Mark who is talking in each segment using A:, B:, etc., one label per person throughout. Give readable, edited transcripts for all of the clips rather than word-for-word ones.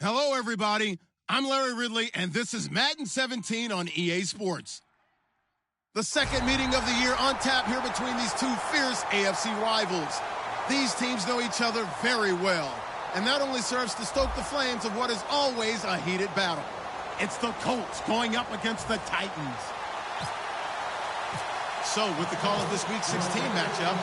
A: Hello, everybody. I'm Larry Ridley, and this is Madden 17 on EA Sports. The second meeting of the year on tap here between these two fierce AFC rivals. These teams know each other very well, and that only serves to stoke the flames of what is always a heated battle. It's the Colts going up against the Titans. So, with the call of this Week 16 matchup,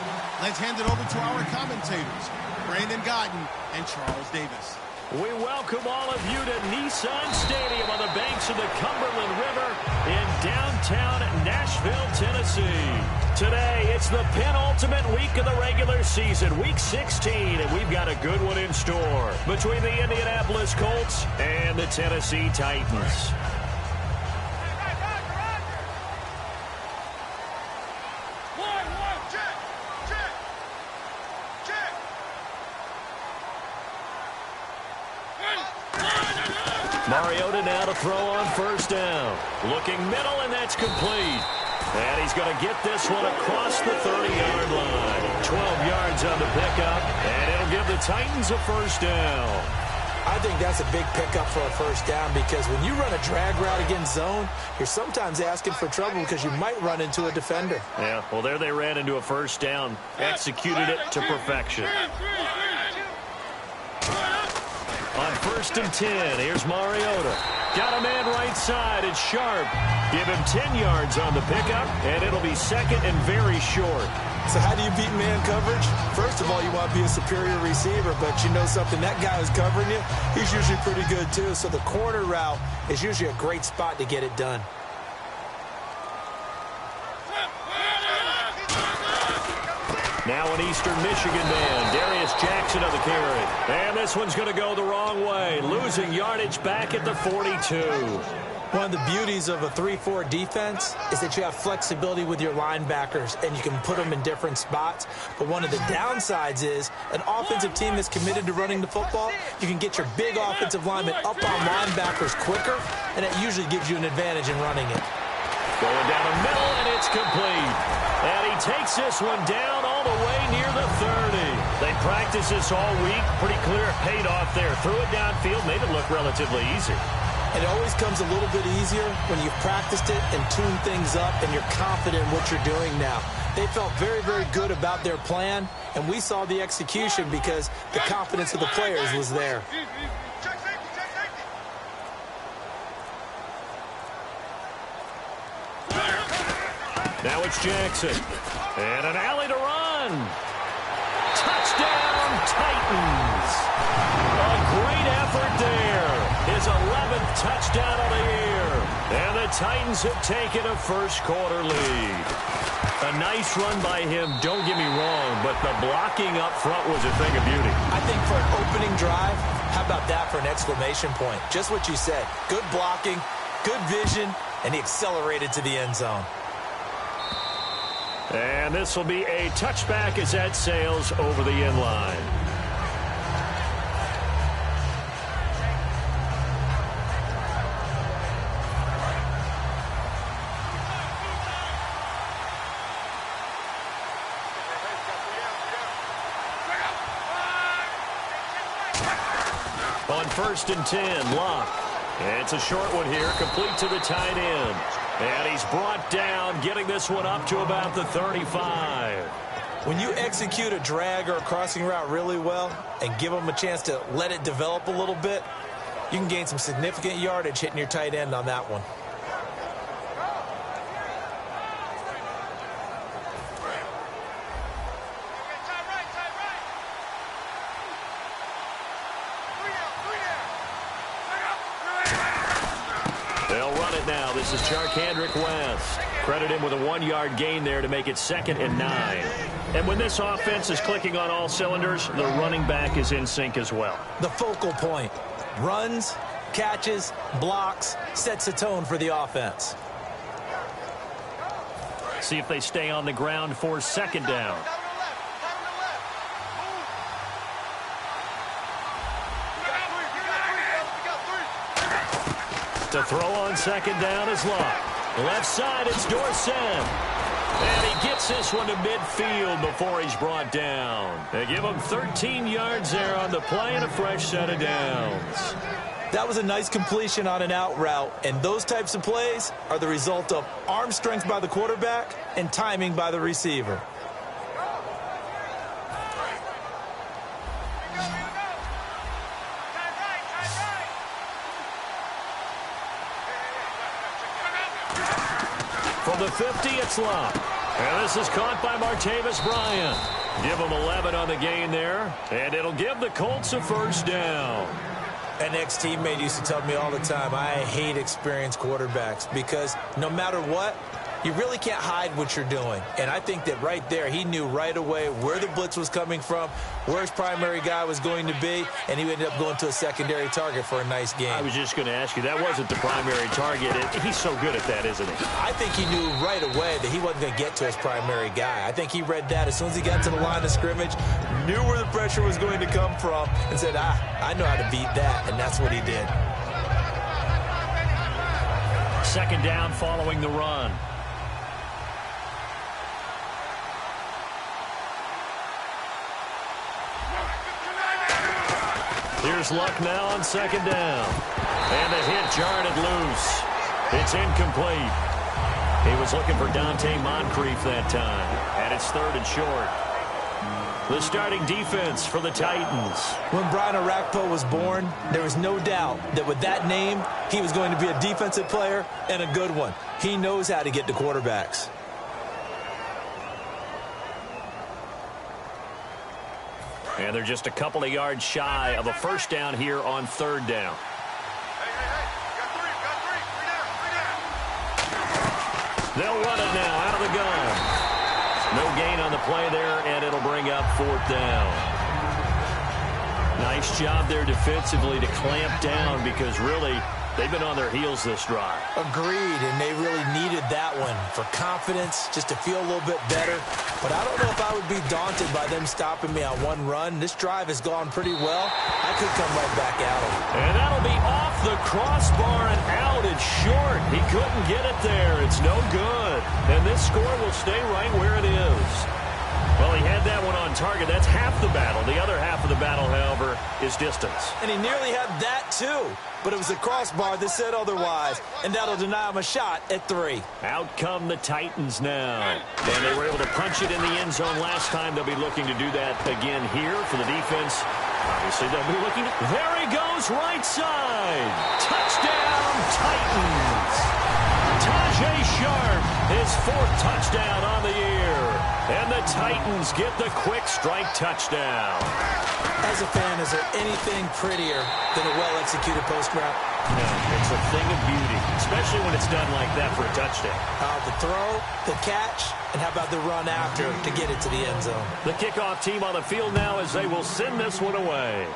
A: let's hand it over to our commentators, Brandon Godden and Charles Davis.
B: We welcome all of you to Nissan Stadium on the banks of the Cumberland River in downtown Nashville, Tennessee. Today, it's the penultimate week of the regular season, Week 16, and we've got a good one in store between the Indianapolis Colts and the Tennessee Titans. Mariota now to throw on first down. Looking middle, and that's complete. And he's going to get this one across the 30-yard line. 12 yards on the pickup, and it'll give the Titans a first down.
C: I think that's a big pickup for a first down because when you run a drag route against zone, you're sometimes asking for trouble because you might run into a defender.
B: Yeah, well, there they ran into a first down. Executed it to perfection. On 1st and 10, here's Mariota. Got a man right side. It's Sharp. Give him 10 yards on the pickup, and it'll be second and very short.
C: So how do you beat man coverage? First of all, you want to be a superior receiver, but you know something, that guy who's covering you, he's usually pretty good too. So the corner route is usually a great spot to get it done.
B: Now an Eastern Michigan man, Darius Jackson of the carry. And this one's going to go the wrong way, losing yardage back at the 42.
C: One of the beauties of a 3-4 defense is that you have flexibility with your linebackers, and you can put them in different spots. But one of the downsides is an offensive team that's committed to running the football, you can get your big offensive linemen up on linebackers quicker, and it usually gives you an advantage in running it.
B: Going down the middle, and it's complete. And he takes this one down all the way near the 30. They practiced this all week. Pretty clear it paid off there. Threw it downfield, made it look relatively easy.
C: And it always comes a little bit easier when you've practiced it and tuned things up and you're confident in what you're doing now. They felt very, very good about their plan, and we saw the execution because the confidence of the players was there.
B: Now it's Jackson. And an alley to run. Touchdown, Titans. A great effort there. His 11th touchdown of the year. And the Titans have taken a first-quarter lead. A nice run by him, don't get me wrong, but the blocking up front was a thing of beauty.
C: I think for an opening drive, how about that for an exclamation point? Just what you said. Good blocking, good vision, and he accelerated to the end zone.
B: And this will be a touchback as that sails over the end line. On 1st and 10, Locke. And it's a short one here, complete to the tight end. And he's brought down, getting this one up to about the 35.
C: When you execute a drag or a crossing route really well and give them a chance to let it develop a little bit, you can gain some significant yardage hitting your tight end on that one.
B: They'll run it now. This is Charkandrick West. Credit him with a 1-yard gain there to make it 2nd and 9. And when this offense is clicking on all cylinders, the running back is in sync as well.
C: The focal point. Runs, catches, blocks, sets a tone for the offense.
B: See if they stay on the ground for 2nd down. To throw on 2nd down is Locke. Left side, it's Dorsett. And he gets this one to midfield before he's brought down. They give him 13 yards there on the play and a fresh set of downs.
C: That was a nice completion on an out route, and those types of plays are the result of arm strength by the quarterback and timing by the receiver.
B: From the 50, it's Love. And this is caught by Martavis Bryant. Give him 11 on the gain there, and it'll give the Colts a first down.
C: An ex-teammate used to tell me all the time, I hate experienced quarterbacks because no matter what, you really can't hide what you're doing. And I think that right there, he knew right away where the blitz was coming from, where his primary guy was going to be, and he ended up going to a secondary target for a nice game.
B: I was just going to ask you, that wasn't the primary target. He's so good at that, isn't he?
C: I think he knew right away that he wasn't going to get to his primary guy. I think he read that as soon as he got to the line of scrimmage, knew where the pressure was going to come from, and said, I know how to beat that, and that's what he did.
B: Second down following the run. Here's Luck now on second down. And the hit jarred it loose. It's incomplete. He was looking for Dante Moncrief that time. And it's third and short. The starting defense for the Titans.
C: When Brian Orakpo was born, there was no doubt that with that name, he was going to be a defensive player and a good one. He knows how to get to quarterbacks.
B: And they're just a couple of yards shy of a first down here on third down. They'll run it now out of the gun. No gain on the play there, and it'll bring up fourth down. Nice job there defensively to clamp down because really they've been on their heels this drive.
C: Agreed, and they really needed that one for confidence, just to feel a little bit better. But I don't know if I would be daunted by them stopping me on one run. This drive has gone pretty well. I could come right back at him.
B: And that'll be off the crossbar and out. It's short. He couldn't get it there. It's no good. And this score will stay right where it is. Well, he had that one on target. That's half the battle. The other half of the battle, however, is distance.
C: And he nearly had that, too. But it was a crossbar that said otherwise, and that'll deny him a shot at 3.
B: Out come the Titans now. And they were able to punch it in the end zone last time. They'll be looking to do that again here for the defense. Obviously, they'll be looking. There he goes, right side. Touchdown, Titans. Tajay Sharp, his 4th touchdown on the year. And the Titans get the quick strike touchdown.
C: As a fan, is there anything prettier than a well-executed post route?
B: No, it's a thing of beauty, especially when it's done like that for a touchdown.
C: The throw, the catch, and how about the run after to get it to the end zone?
B: The kickoff team on the field now as they will send this one away.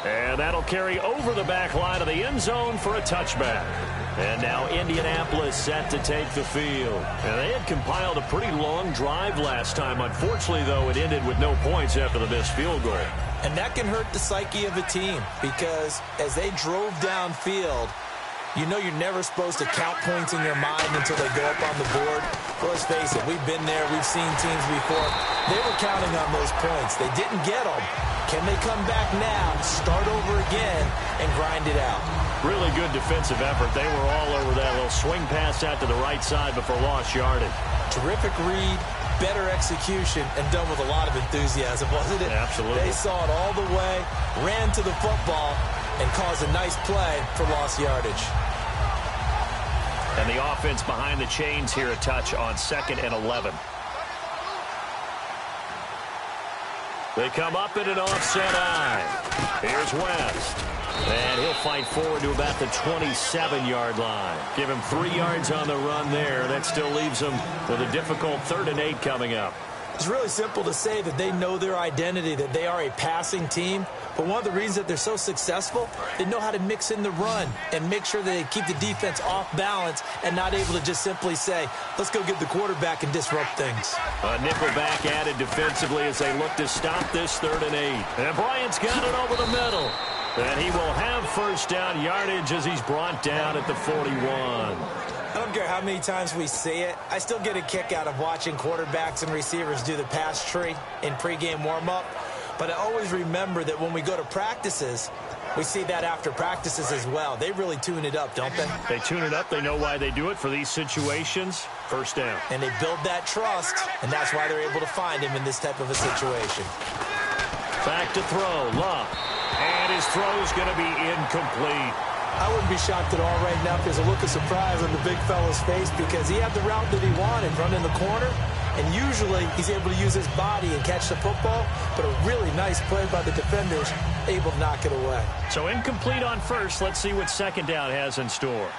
B: And that'll carry over the back line of the end zone for a touchback. And now Indianapolis set to take the field. And they had compiled a pretty long drive last time. Unfortunately, though, it ended with no points after the missed field goal.
C: And that can hurt the psyche of a team because as they drove downfield, you know you're never supposed to count points in your mind until they go up on the board. Well, let's face it, we've been there, we've seen teams before. They were counting on those points. They didn't get them. Can they come back now, start over again, and grind it out?
B: Really good defensive effort. They were all over that little swing pass out to the right side before lost yardage.
C: Terrific read, better execution, and done with a lot of enthusiasm, wasn't it?
B: Absolutely.
C: They saw it all the way, ran to the football, and caused a nice play for lost yardage.
B: And the offense behind the chains here, a touch on 2nd and 11. They come up in an offset eye. Here's West. And he'll fight forward to about the 27-yard line. Give him 3 yards on the run there. That still leaves him with a difficult 3rd and 8 coming up.
C: It's really simple to say that they know their identity, that they are a passing team. But one of the reasons that they're so successful, they know how to mix in the run and make sure that they keep the defense off balance and not able to just simply say, let's go get the quarterback and disrupt things.
B: A nickel back added defensively as they look to stop this 3rd and 8. And Bryant's got it over the middle. And he will have first down yardage as he's brought down at the 41.
C: I don't care how many times we see it. I still get a kick out of watching quarterbacks and receivers do the pass tree in pregame warm-up. But I always remember that when we go to practices, We see that after practices as well. They really tune it up, don't they?
B: They tune it up. They know why they do it for these situations. First down.
C: And they build that trust, and that's why they're able to find him in this type of a situation.
B: Back to throw. Love. And his throw is going to be incomplete.
C: I wouldn't be shocked at all right now if there's a look of surprise on the big fella's face because he had the route that he wanted, run in the corner, and usually he's able to use his body and catch the football, but a really nice play by the defenders, able to knock it away.
B: So incomplete on first. Let's see what second down has in store.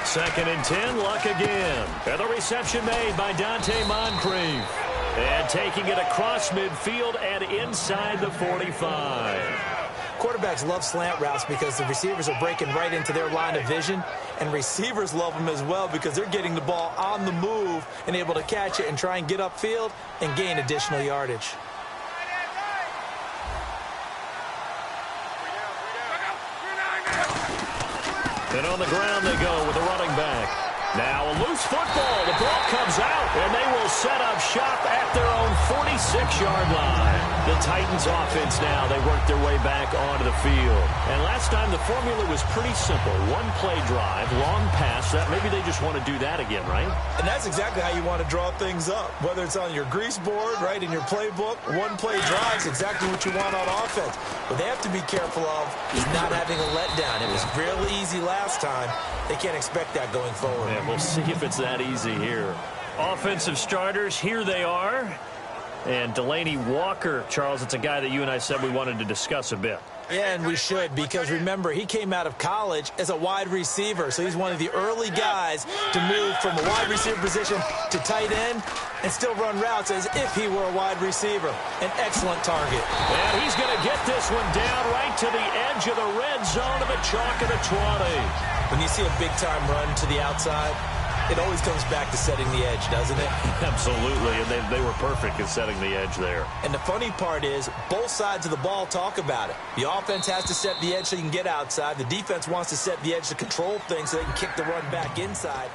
B: 2nd and 10, Luck again. And the reception made by Dante Moncrief. And taking it across midfield and inside the 45.
C: Quarterbacks love slant routes because the receivers are breaking right into their line of vision, and receivers love them as well because they're getting the ball on the move and able to catch it and try and get upfield and gain additional yardage.
B: And on the ground they go with the running back. Now a loose football. The ball comes out, and they will set up shop at their own 46-yard line. The Titans offense now, they work their way back onto the field. And last time the formula was pretty simple. One-play drive, long pass. That maybe they just want to do that again, right?
C: And that's exactly how you want to draw things up. Whether it's on your grease board, right, in your playbook, one-play drive is exactly what you want on offense. What they have to be careful of is not having a letdown. It was real easy last time. They can't expect that going forward.
B: Yeah, we'll see if it's that easy here. Offensive starters, here they are. And Delaney Walker, Charles, it's a guy that you and I said we wanted to discuss a bit.
C: Yeah, and we should, because remember, he came out of college as a wide receiver, so he's one of the early guys to move from a wide receiver position to tight end and still run routes as if he were a wide receiver. An excellent target.
B: And he's going to get this one down right to the edge of the red zone of the chalk of the 20.
C: When you see a big-time run to the outside, it always comes back to setting the edge, doesn't it?
B: Absolutely, and they were perfect in setting the edge there.
C: And the funny part is, both sides of the ball talk about it. The offense has to set the edge so you can get outside. The defense wants to set the edge to control things so they can kick the run back inside.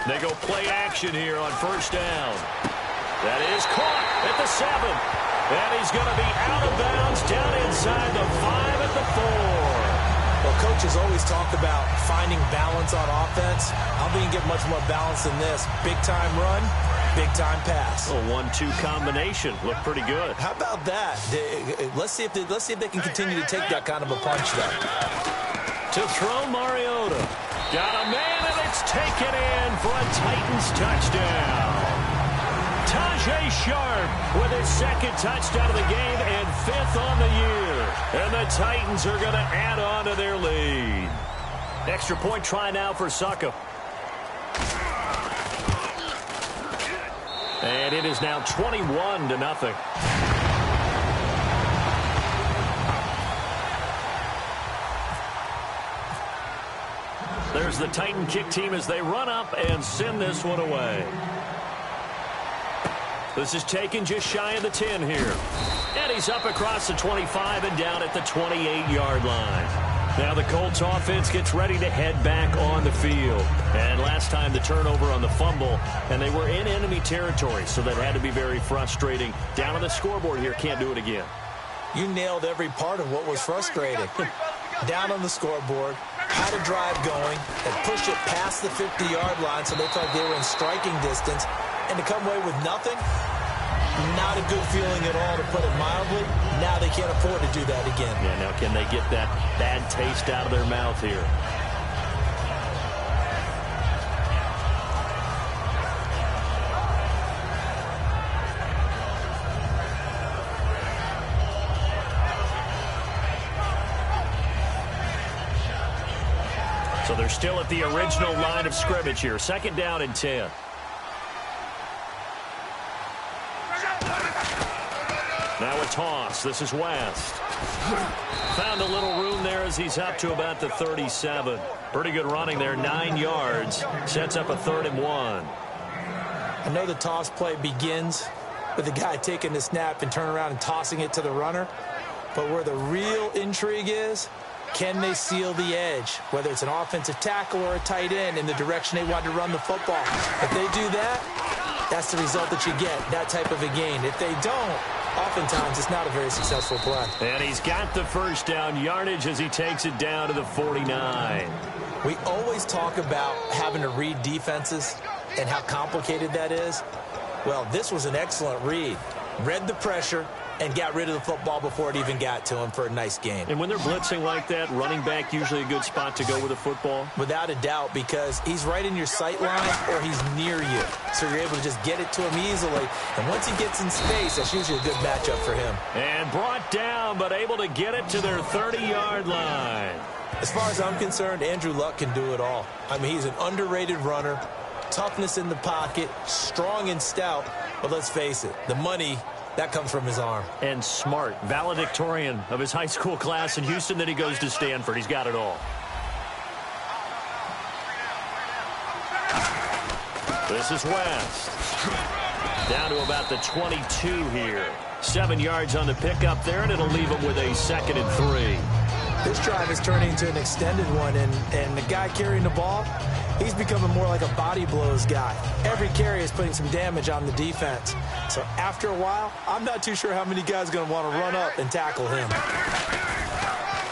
B: They go play action here on first down. That is caught at the 7. And he's going to be out of bounds down inside the 5 at the 4.
C: Well, coaches always talk about finding balance on offense. I don't think you get much more balance than this. Big-time run, big-time pass.
B: A 1-2 combination. Looked pretty good.
C: How about that? Let's see if they can continue to take that kind of a punch there.
B: To throw Mariota. Got a man, and it's taken in for a Titans touchdown. Tajay Sharp with his second touchdown of the game and 5th on the year. And the Titans are going to add on to their lead. Extra point try now for Suckup. And it is now 21-0. There's the Titan kick team as they run up and send this one away. This is taken just shy of the 10 here. And he's up across the 25 and down at the 28-yard line. Now the Colts offense gets ready to head back on the field. And last time the turnover on the fumble, and they were in enemy territory, so that had to be very frustrating. Down on the scoreboard here, can't do it again.
C: You nailed every part of what was frustrating. Down on the scoreboard, had a drive going, and pushed it past the 50-yard line so they felt they were in striking distance, and to come away with nothing, not a good feeling at all, to put it mildly. Now they can't afford to do that again.
B: Yeah, now can they get that bad taste out of their mouth here? So they're still at the original line of scrimmage here. 2nd down and 10. Now a toss. This is West. Found a little room there as he's up to about the 37. Pretty good running there, 9 yards. Sets up a 3rd and 1.
C: I know the toss play begins with the guy taking the snap and turning around and tossing it to the runner. But where the real intrigue is, can they seal the edge, whether it's an offensive tackle or a tight end, in the direction they want to run the football? If they do that, that's the result that you get, that type of a gain. If they don't, oftentimes it's not a very successful play.
B: And he's got the first down yardage as he takes it down to the 49.
C: We always talk about having to read defenses and how complicated that is. Well, this was an excellent read. Read the pressure and got rid of the football before it even got to him for a nice gain.
B: And when they're blitzing like that, running back usually a good spot to go with the football?
C: Without a doubt, because he's right in your sight line or he's near you. So you're able to just get it to him easily. And once he gets in space, that's usually a good matchup for him.
B: And brought down, but able to get it to their 30-yard line.
C: As far as I'm concerned, Andrew Luck can do it all. I mean, he's an underrated runner. Toughness in the pocket, strong and stout. But let's face it, the money, that comes from his arm.
B: And smart, valedictorian of his high school class in Houston. Then he goes to Stanford. He's got it all. This is West. Down to about the 22 here. 7 yards on the pickup there, and it'll leave him with a 2nd and 3.
C: This drive is turning into an extended one, and the guy carrying the ball, he's becoming more like a body blows guy. Every carry is putting some damage on the defense. So after a while, I'm not too sure how many guys are going to want to run up and tackle him.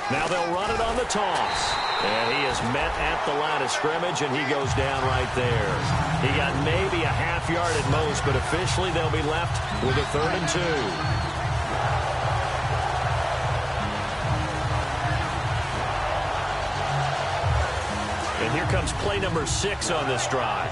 B: Now they'll run it on the toss. And he is met at the line of scrimmage, and he goes down right there. He got maybe a half yard at most, but officially they'll be left with a 3rd and 2. And here comes play number 6 on this drive.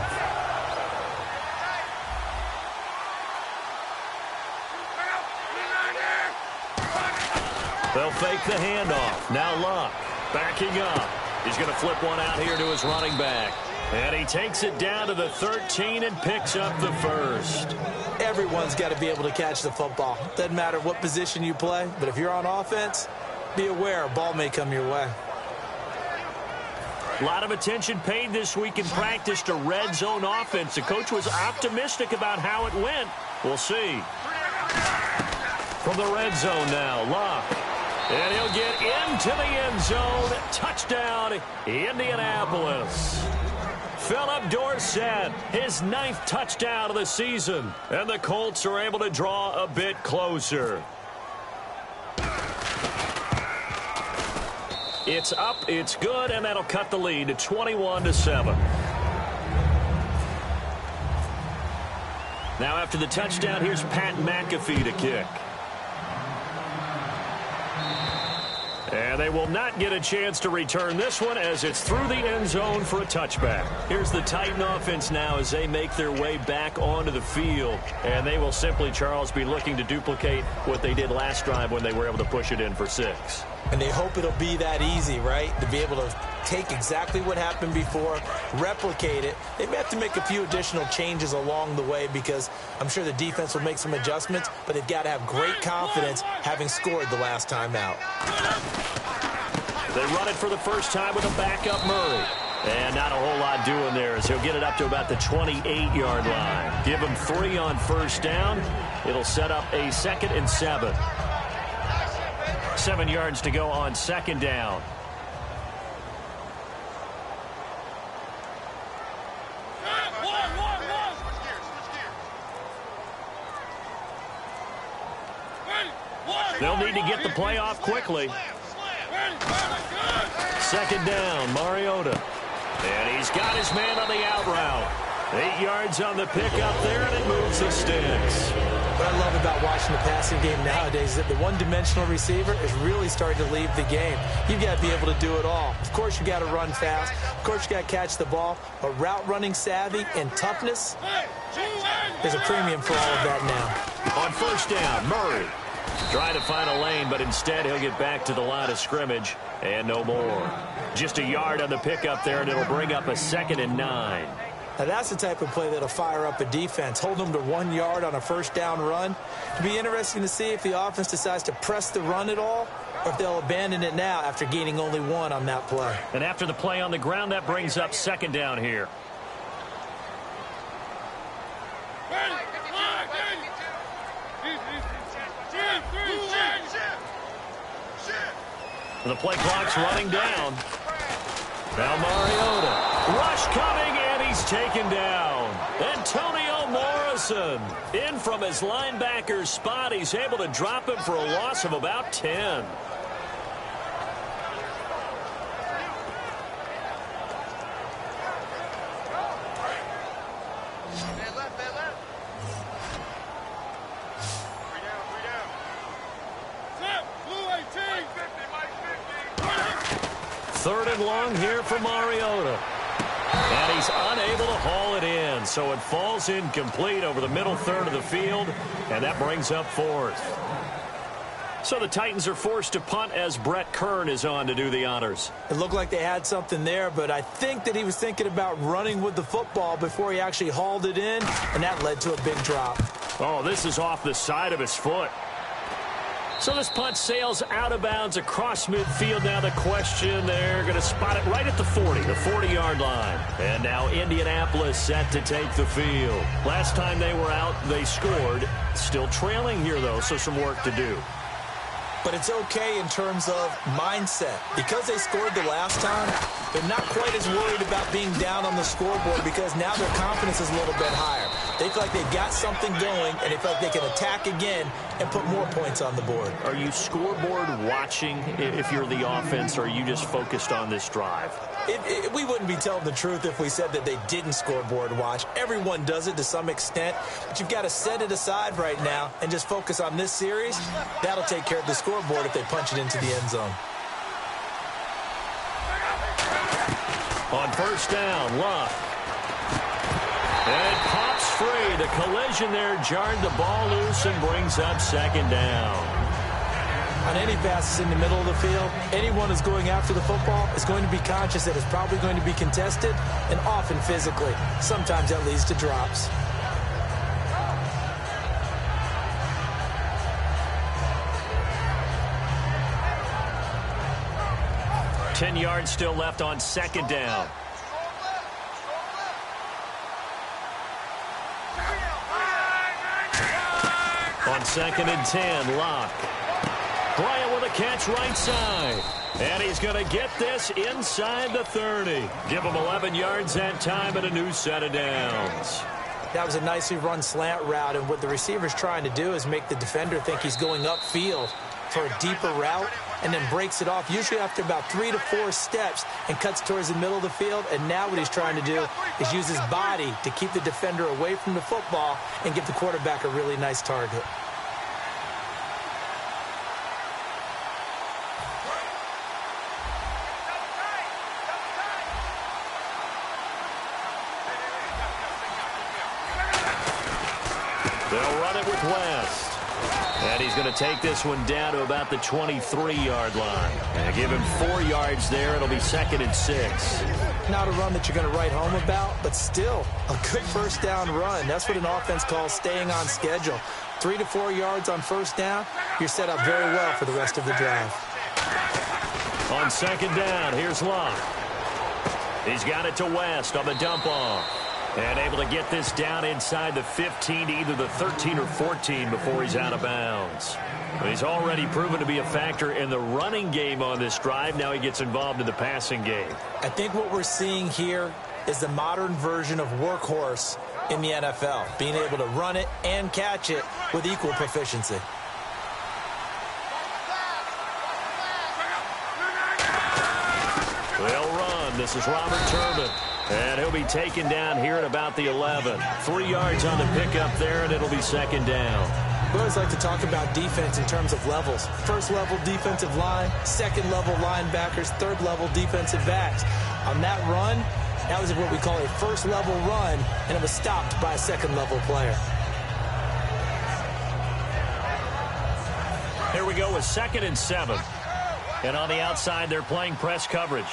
B: They'll fake the handoff. Now Luck backing up. He's going to flip one out here to his running back. And he takes it down to the 13 and picks up the 1st.
C: Everyone's got to be able to catch the football. Doesn't matter what position you play, but if you're on offense, be aware a ball may come your way.
B: A lot of attention paid this week in practice to red zone offense. The coach was optimistic about how it went. We'll see. From the red zone now, Luck. And he'll get into the end zone. Touchdown, Indianapolis. Philip Dorsett, his 9th touchdown of the season. And the Colts are able to draw a bit closer. It's up, it's good, and that'll cut the lead to 21-7. Now after the touchdown, here's Pat McAfee to kick. And they will not get a chance to return this one as it's through the end zone for a touchback. Here's the Titan offense now as they make their way back onto the field. And they will simply, Charles, be looking to duplicate what they did last drive when they were able to push it in for 6.
C: And they hope it'll be that easy, right? To be able to take exactly what happened before, replicate it. They may have to make a few additional changes along the way because I'm sure the defense will make some adjustments, but they've got to have great confidence having scored the last time out.
B: They run it for the first time with a backup Murray. And not a whole lot doing there as he'll get it up to about the 28-yard line. Give him 3 on first down. It'll set up a 2nd and 7. 7 yards to go on 2nd down. They'll need to get the play off quickly. 2nd down, Mariota. And he's got his man on the out route. 8 yards on the pickup there, and it moves the sticks.
C: What I love about watching the passing game nowadays is that the one-dimensional receiver is really starting to leave the game. You've got to be able to do it all. Of course, you got to run fast. Of course, you got to catch the ball. But route running savvy and toughness, there's a premium for all of that now.
B: On first down, Murray trying to find a lane, but instead he'll get back to the line of scrimmage and no more. Just a yard on the pickup there, and it'll bring up a 2nd and 9.
C: Now, that's the type of play that'll fire up a defense. Hold them to 1 yard on a first down run. It'll be interesting to see if the offense decides to press the run at all or if they'll abandon it now after gaining only 1 on that play.
B: And after the play on the ground, that brings up second down here. The play clock's running down. Now Mariota. Rush coming, and he's taken down. Antonio Morrison in from his linebacker's spot. He's able to drop him for a loss of about 10. Third and long here for Mariota. And he's unable to haul it in. So it falls incomplete over the middle third of the field. And that brings up fourth. So the Titans are forced to punt as Brett Kern is on to do the honors.
C: It looked like they had something there, but I think that he was thinking about running with the football before he actually hauled it in. And that led to a big drop.
B: Oh, this is off the side of his foot. So this punt sails out of bounds across midfield. Now the question, they're going to spot it right at the 40, the 40-yard line. And now Indianapolis set to take the field. Last time they were out, they scored. Still trailing here, though, so some work to do.
C: But it's okay in terms of mindset. Because they scored the last time, they're not quite as worried about being down on the scoreboard because now their confidence is a little bit higher. They feel like they've got something going, and they feel like they can attack again and put more points on the board.
B: Are you scoreboard watching if you're the offense, or are you just focused on this drive?
C: We wouldn't be telling the truth if we said that they didn't scoreboard watch. Everyone does it to some extent, but you've got to set it aside right now and just focus on this series. That'll take care of the scoreboard if they punch it into the end zone.
B: On first down, Luck. And it pops free. The collision there jarred the ball loose and brings up second down.
C: On any passes in the middle of the field, anyone who's going after the football is going to be conscious that it's probably going to be contested and often physically. Sometimes that leads to drops.
B: Ten yards still left on second down. On second and 10, Locke. Bryant with a catch right side. And he's going to get this inside the 30. Give him 11 yards that time and a new set of downs.
C: That was a nicely run slant route, and what the receiver's trying to do is make the defender think he's going upfield for a deeper route and then breaks it off, usually after about 3 to 4 steps, and cuts towards the middle of the field. And now what he's trying to do is use his body to keep the defender away from the football and give the quarterback a really nice target.
B: They'll run it with West. And he's going to take this one down to about the 23-yard line. And give him 4 yards there. It'll be second and 6.
C: Not a run that you're going to write home about, but still a good first down run. That's what an offense calls staying on schedule. 3 to 4 yards on first down, you're set up very well for the rest of the drive.
B: On second down, here's Locke. He's got it to West on the dump off. And able to get this down inside the 15 to either the 13 or 14 before he's out of bounds. He's already proven to be a factor in the running game on this drive. Now he gets involved in the passing game.
C: I think what we're seeing here is the modern version of workhorse in the NFL, being able to run it and catch it with equal proficiency.
B: They'll run. This is Robert Turbin. And he'll be taken down here at about the 11. 3 yards on the pickup there, and it'll be second down.
C: We always like to talk about defense in terms of levels. First level defensive line, second level linebackers, third level defensive backs. On that run, that was what we call a first level run, and it was stopped by a second level player.
B: Here we go with second and 7. And on the outside, they're playing press coverage.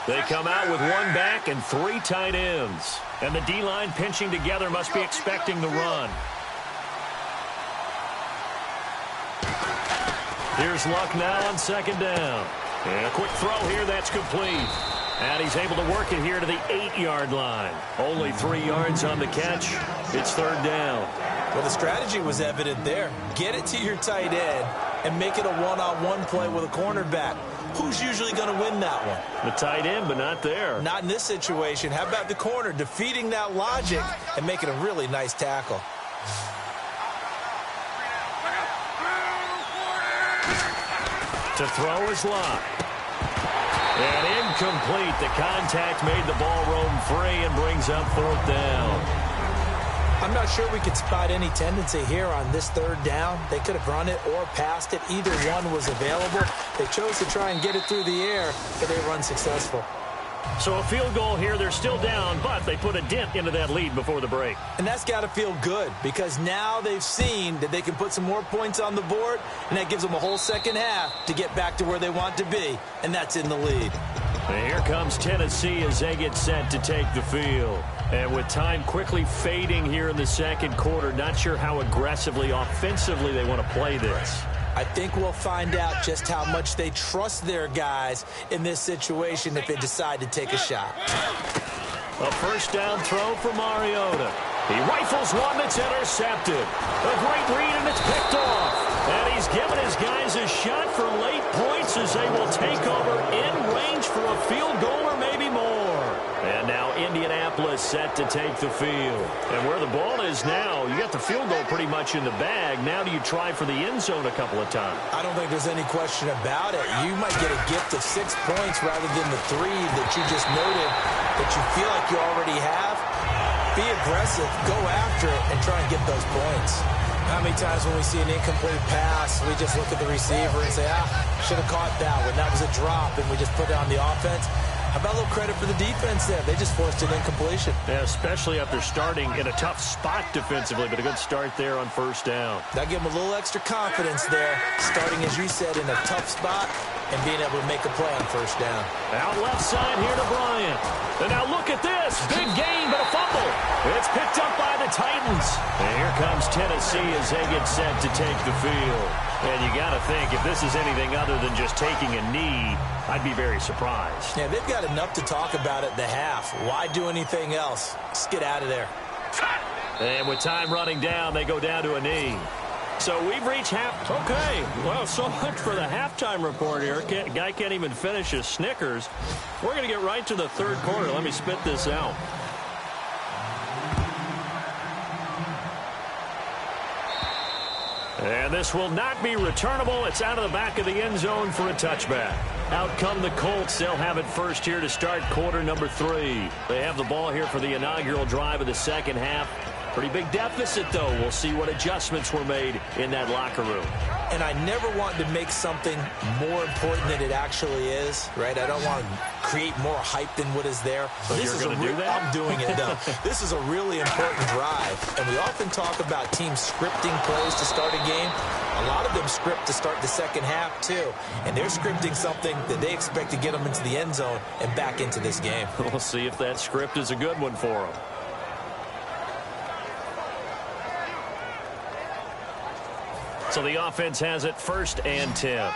B: They come out with one back and 3 tight ends. And the D-line pinching together must be expecting the run. Here's Luck now on 2nd down. And a quick throw here, that's complete. And he's able to work it here to the 8-yard line. Only 3 yards on the catch. It's 3rd down.
C: Well, the strategy was evident there. Get it to your tight end and make it a one-on-one play with a cornerback. Who's usually going to win that one?
B: The tight end, but not there.
C: Not in this situation. How about the corner defeating that logic and making a really nice tackle?
B: To throw is Luck. And incomplete. The contact made the ball roam free and brings up 4th down.
C: I'm not sure we could spot any tendency here on this 3rd down. They could have run it or passed it. Either one was available. They chose to try and get it through the air, but they were unsuccessful.
B: So a field goal here. They're still down, but they put a dent into that lead before the break.
C: And that's got to feel good because now they've seen that they can put some more points on the board, and that gives them a whole second half to get back to where they want to be, and that's in the lead.
B: And here comes Tennessee as they get set to take the field. And with time quickly fading here in the 2nd quarter, not sure how aggressively, offensively they want to play this.
C: I think we'll find out just how much they trust their guys in this situation if they decide to take a shot.
B: A 1st down throw for Mariota. He rifles one that's intercepted. A great read, and it's picked off. And he's given his guys a shot for late points as they will take over in range for a field goal or maybe more. And now Indianapolis set to take the field. And where the ball is now, you got the field goal pretty much in the bag. Now do you try for the end zone a couple of times?
C: I don't think there's any question about it. You might get a gift of 6 points rather than the 3 that you just noted that you feel like you already have. Be aggressive, go after it, and try and get those points. How many times when we see an incomplete pass, we just look at the receiver and say, should have caught that one. That was a drop, and we just put it on the offense. How about a little credit for the defense there? They just forced an incompletion.
B: Yeah, especially after starting in a tough spot defensively, but a good start there on 1st down.
C: That gave them a little extra confidence there, starting, as you said, in a tough spot and being able to make a play on 1st down.
B: Out left side here to Bryant. And now look at this. Big gain, but a fumble. It's picked up by the Titans. And here comes Tennessee as they get set to take the field. And you got to think, if this is anything other than just taking a knee, I'd be very surprised.
C: Yeah, they've got enough to talk about at the half. Why do anything else? Just get out of there.
B: And with time running down, they go down to a knee. So we've reached half. Okay, well, so much for the halftime report here. Guy can't even finish his Snickers. We're going to get right to the 3rd quarter. Let me spit this out. And this will not be returnable. It's out of the back of the end zone for a touchback. Out come the Colts. They'll have it first here to start quarter number 3. They have the ball here for the inaugural drive of the 2nd half. Pretty big deficit, though. We'll see what adjustments were made in that locker room.
C: And I never want to make something more important than it actually is, right? I don't want to create more hype than what is there.
B: So you're going to do that?
C: I'm doing it, though. This is a really important drive. And we often talk about teams scripting plays to start a game. A lot of them script to start the 2nd half, too. And they're scripting something that they expect to get them into the end zone and back into this game.
B: We'll see if that script is a good one for them. So the offense has it 1st and 10.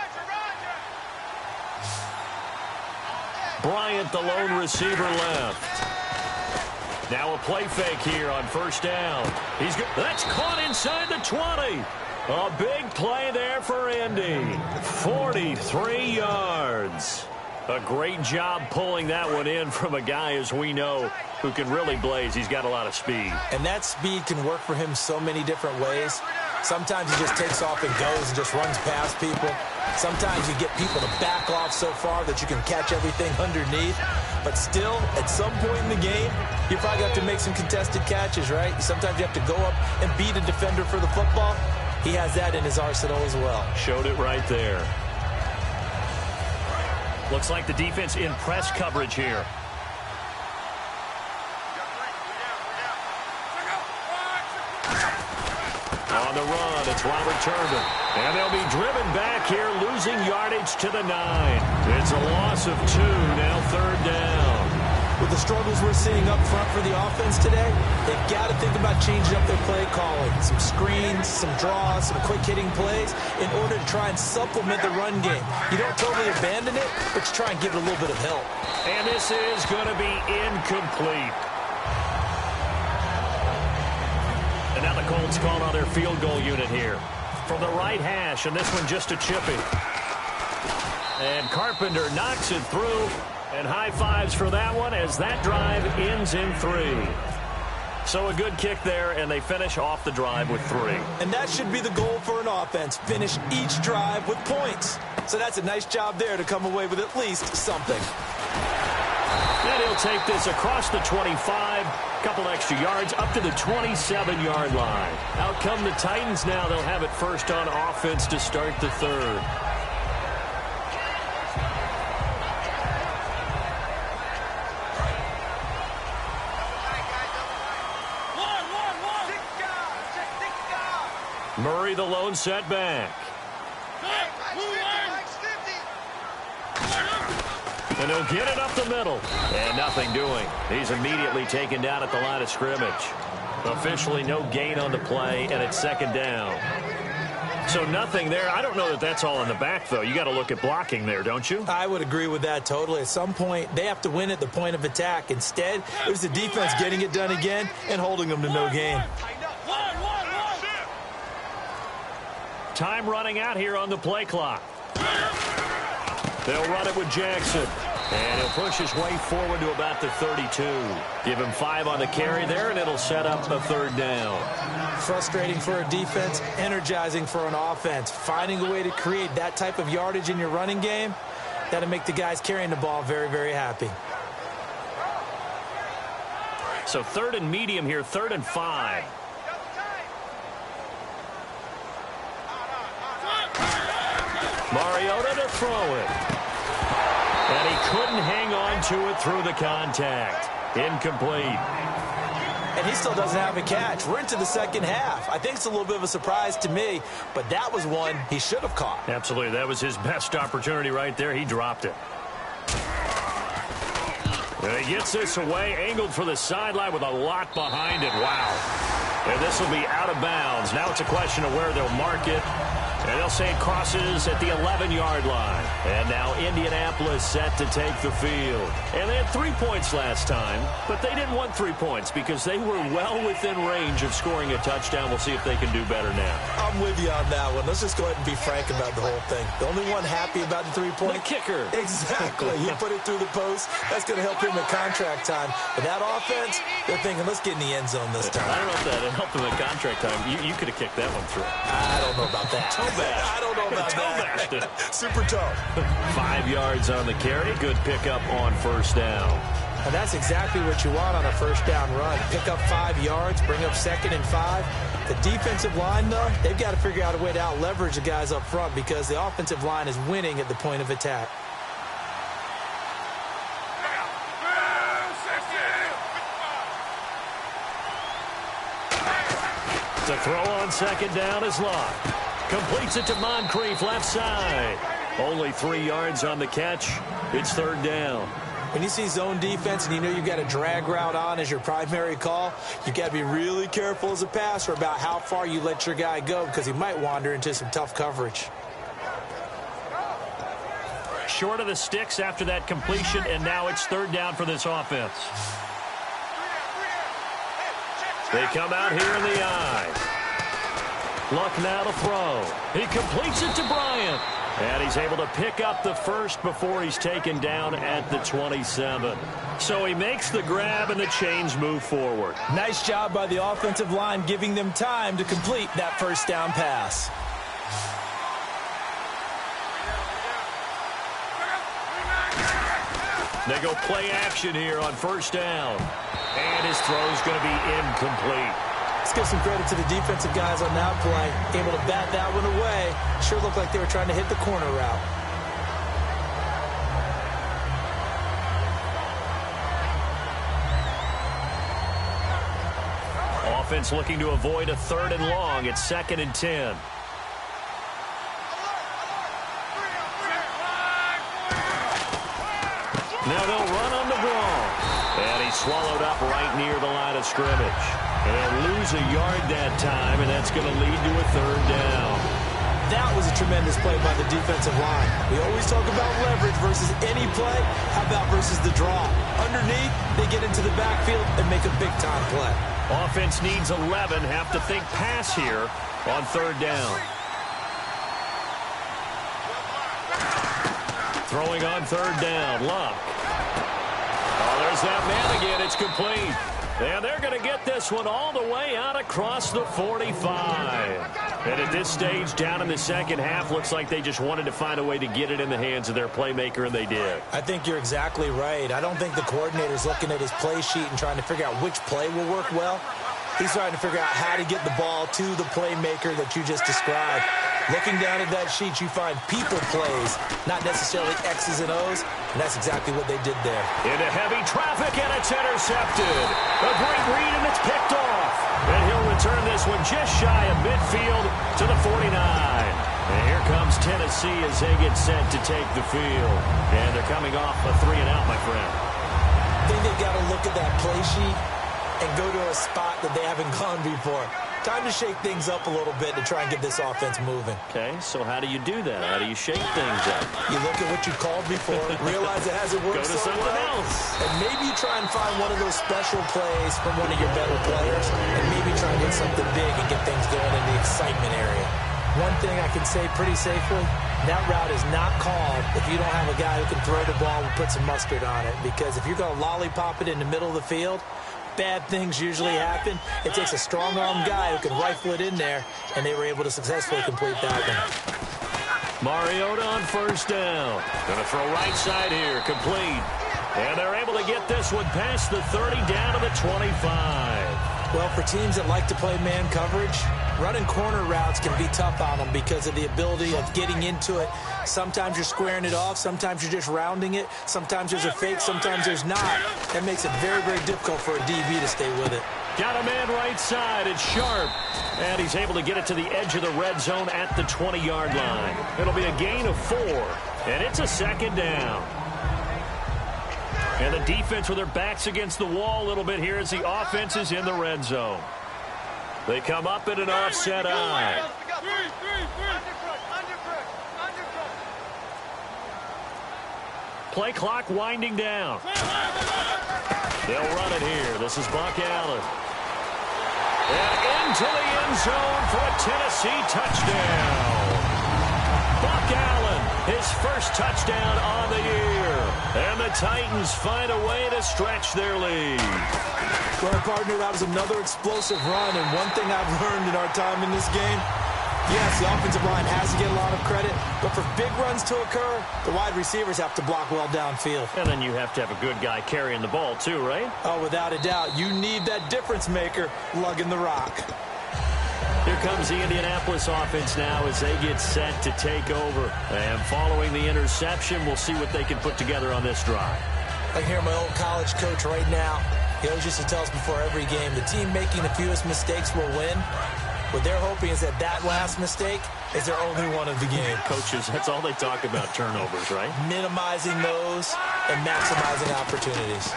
B: Bryant, the lone receiver, left. Now a play fake here on 1st down. He's good. That's caught inside the 20. A big play there for Indy. 43 yards. A great job pulling that one in from a guy, as we know, who can really blaze. He's got a lot of speed.
C: And that speed can work for him so many different ways. Sometimes he just takes off and goes and just runs past people. Sometimes you get people to back off so far that you can catch everything underneath. But still, at some point in the game, you probably have to make some contested catches, right? Sometimes you have to go up and beat a defender for the football. He has that in his arsenal as well.
B: Showed it right there. Looks like the defense in press coverage here. On the run, it's Robert Turbin. And they'll be driven back here, losing yardage to the 9. It's a loss of 2, now 3rd down.
C: struggles we're seeing up front for the offense today, they've got to think about changing up their play calling. Some screens, some draws, some quick-hitting plays in order to try and supplement the run game. You don't totally abandon it, but you try and give it a little bit of help.
B: And this is going to be incomplete. And now the Colts call on their field goal unit here. From the right hash, and this one just a chippy. And Carpenter knocks it through. And high fives for that one as that drive ends in 3. So a good kick there, and they finish off the drive with 3.
C: And that should be the goal for an offense. Finish each drive with points. So that's a nice job there to come away with at least something.
B: And he'll take this across the 25, couple extra yards, up to the 27-yard line. Out come the Titans now. They'll have it first on offense to start the third. Murray the lone setback. And he'll get it up the middle. And nothing doing. He's immediately taken down at the line of scrimmage. Officially no gain on the play, and it's second down. So nothing there. I don't know that that's all in the back, though. You got to look at blocking there, don't you?
C: I would agree with that totally. At some point, they have to win at the point of attack. Instead, it was the defense getting it done again and holding them to no gain.
B: Time running out here on the play clock. They'll run it with Jackson. And he'll push his way forward to about the 32. Give him 5 on the carry there, and it'll set up a third down.
C: Frustrating for a defense, energizing for an offense. Finding a way to create that type of yardage in your running game, that'll make the guys carrying the ball very, very happy.
B: So 3rd and medium here, 3rd and 5. Mariota to throw it. And he couldn't hang on to it through the contact. Incomplete.
C: And he still doesn't have a catch. We're into the second half. I think it's a little bit of a surprise to me, but that was one he should have caught.
B: Absolutely. That was his best opportunity right there. He dropped it. And he gets this away, angled for the sideline with a lot behind it. Wow. And this will be out of bounds. Now it's a question of where they'll mark it. And they'll say it crosses at the 11-yard line. And now Indianapolis set to take the field. And they had 3 points last time, but they didn't want 3 points because they were well within range of scoring a touchdown. We'll see if they can do better now.
C: I'm with you on that one. Let's just go ahead and be frank about the whole thing. The only one happy about the 3-point.
B: The kicker.
C: Exactly. He put it through the post. That's going to help him at contract time. But that offense, they're thinking, let's get in the end zone this time.
B: I don't know if that helped him at contract time. You could have kicked that one through.
C: I don't know about that. I don't know about that. Super tough.
B: 5 yards on the carry. Good pickup on first down.
C: And that's exactly what you want on a first down run. Pick up 5 yards, bring up 2nd and 5. The defensive line, though, they've got to figure out a way to out-leverage the guys up front because the offensive line is winning at the point of attack.
B: The throw on second down is locked. Completes it to Moncrief, left side. Only 3 yards on the catch. It's third down.
C: When you see zone defense and you know you've got a drag route on as your primary call, you've got to be really careful as a passer about how far you let your guy go because he might wander into some tough coverage.
B: Short of the sticks after that completion, and now it's third down for this offense. They come out here in the eye. Luck now to throw. He completes it to Bryant. And he's able to pick up the first before he's taken down at the 27. So he makes the grab and the chains move forward.
C: Nice job by the offensive line giving them time to complete that first down pass.
B: They go play action here on first down. And his throw's going to be incomplete.
C: Let's give some credit to the defensive guys on that play. Able to bat that one away. Sure looked like they were trying to hit the corner route.
B: Offense looking to avoid a 3rd and long. It's 2nd and 10. Now they'll run on the draw. And he's swallowed up right near the line of scrimmage. And he'll lose a yard that time, and that's going to lead to a third down.
C: That was a tremendous play by the defensive line. We always talk about leverage versus any play. How about versus the draw? Underneath, they get into the backfield and make a big-time play.
B: Offense needs 11. Have to think pass here on third down. Throwing on third down, Luck. Oh, there's that man again. It's complete. And they're going to get this one all the way out across the 45. And at this stage, down in the second half, looks like they just wanted to find a way to get it in the hands of their playmaker, and they did.
C: I think you're exactly right. I don't think the coordinator's looking at his play sheet and trying to figure out which play will work well. He's trying to figure out how to get the ball to the playmaker that you just described. Looking down at that sheet, you find people plays, not necessarily X's and O's, and that's exactly what they did there.
B: Into heavy traffic, and it's intercepted. A great read, and it's picked off. And he'll return this one just shy of midfield to the 49. And here comes Tennessee as they get set to take the field. And they're coming off a 3-and-out, my friend.
C: I think they've got to look at that play sheet and go to a spot that they haven't gone before. Time to shake things up a little bit to try and get this offense moving.
B: Okay, so how do you do that? How do you shake things up?
C: You look at what you called before, realize it hasn't worked
B: so
C: well,
B: else.
C: and maybe you try and find one of those special plays from one of your better players, and maybe try and hit something big and get things going in the excitement area. One thing I can say pretty safely, that route is not called if you don't have a guy who can throw the ball and put some mustard on it, because if you're going to lollipop it in the middle of the field, bad things usually happen. It takes a strong-arm guy who can rifle it in there, and they were able to successfully complete that one.
B: Mariota on first down. Going to throw right side here, complete. And they're able to get this one past the 30 down to the 25.
C: Well, for teams that like to play man coverage, running corner routes can be tough on them because of the ability of getting into it. Sometimes you're squaring it off. Sometimes you're just rounding it. Sometimes there's a fake. Sometimes there's not. That makes it very, very difficult for a DB to stay with it.
B: Got a man right side. It's Sharp. And he's able to get it to the edge of the red zone at the 20-yard line. It'll be a gain of 4. And it's a second down. And the defense with their backs against the wall a little bit here as the offense is in the red zone. They come up in an offset eye. Play clock winding down. They'll run it here. This is Buck Allen. And into the end zone for a Tennessee touchdown. Buck Allen, his first touchdown on the year. And the Titans find a way to stretch their lead.
C: Well, partner, that was another explosive run. And one thing I've learned in our time in this game, yes, the offensive line has to get a lot of credit, but for big runs to occur, the wide receivers have to block well downfield.
B: And then you have to have a good guy carrying the ball too, right?
C: Oh, without a doubt. You need that difference maker lugging the rock.
B: Here comes the Indianapolis offense now as they get set to take over. And following the interception, we'll see what they can put together on this drive.
C: I can hear my old college coach right now. He always used to tell us before every game, the team making the fewest mistakes will win. What they're hoping is that last mistake is their only one of the game.
B: Coaches, that's all they talk about, turnovers, right?
C: Minimizing those and maximizing opportunities.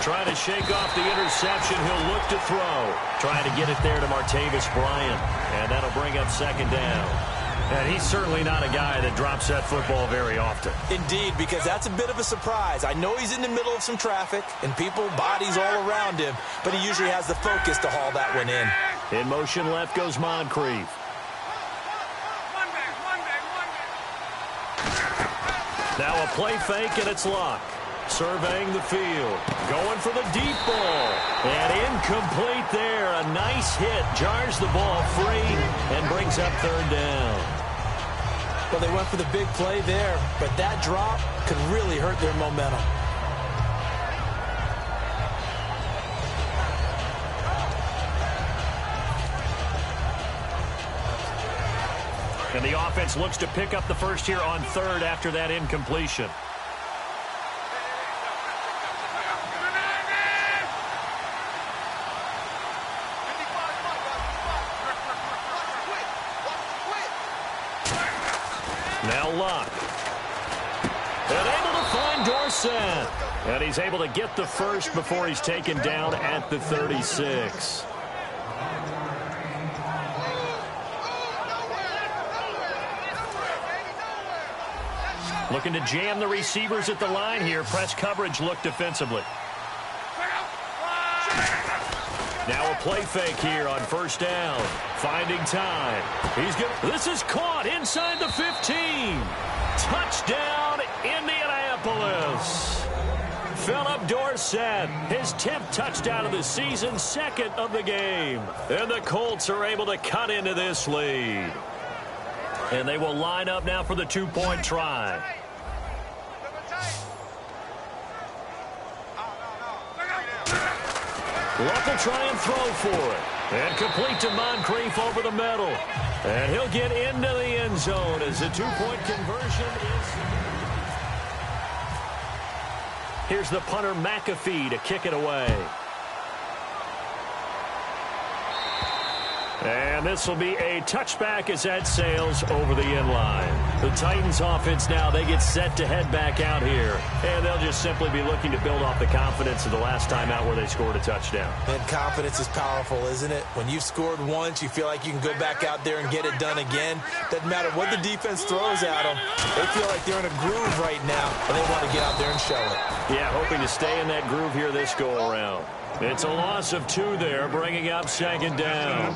B: Trying to shake off the interception. He'll look to throw. Trying to get it there to Martavis Bryant. And that'll bring up second down. And he's certainly not a guy that drops that football very often.
C: Indeed, because that's a bit of a surprise. I know he's in the middle of some traffic and people, bodies all around him, but he usually has the focus to haul that one in.
B: In motion left goes Moncrief. Now a play fake, and it's Luck. Surveying the field. Going for the deep ball. And incomplete there. A nice hit. Jars the ball free and brings up third down.
C: Well, they went for the big play there, but that drop could really hurt their momentum.
B: And the offense looks to pick up the first here on third after that incompletion. Now Luck. And able to find Dorsey set. And he's able to get the first before he's taken down at the 36. Looking to jam the receivers at the line here. Press coverage look defensively. Now a play fake here on first down. Finding time. He's good. This is caught inside the 15. Touchdown, Indianapolis. Philip Dorsett, his 10th touchdown of the season, 2nd of the game. And the Colts are able to cut into this lead. And they will line up now for the 2-point try. Luck will try and throw for it. And complete to Moncrief over the middle. And he'll get into the end zone as the 2-point conversion is... Here's the punter McAfee to kick it away. And this will be a touchback as that sails over the end line. The Titans offense now, they get set to head back out here. And they'll just simply be looking to build off the confidence of the last time out where they scored a touchdown.
C: And confidence is powerful, isn't it? When you've scored once, you feel like you can go back out there and get it done again. Doesn't matter what the defense throws at them. They feel like they're in a groove right now, and they want to get out there and show it.
B: Yeah, hoping to stay in that groove here this go-around. It's a loss of 2 there, bringing up 2nd down.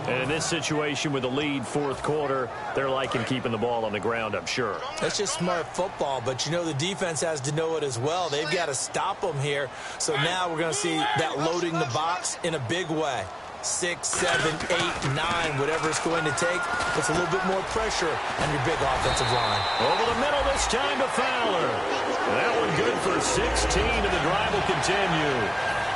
B: And in this situation with the lead 4th quarter, they're liking keeping the ball on the ground, I'm sure.
C: That's just smart football, but you know the defense has to know it as well. They've got to stop them here. So now we're going to see that loading the box in a big way. 6, 7, 8, 9, whatever it's going to take, puts a little bit more pressure on your big offensive line.
B: Over the middle this time to Fowler. That one good for 16, and the drive will continue.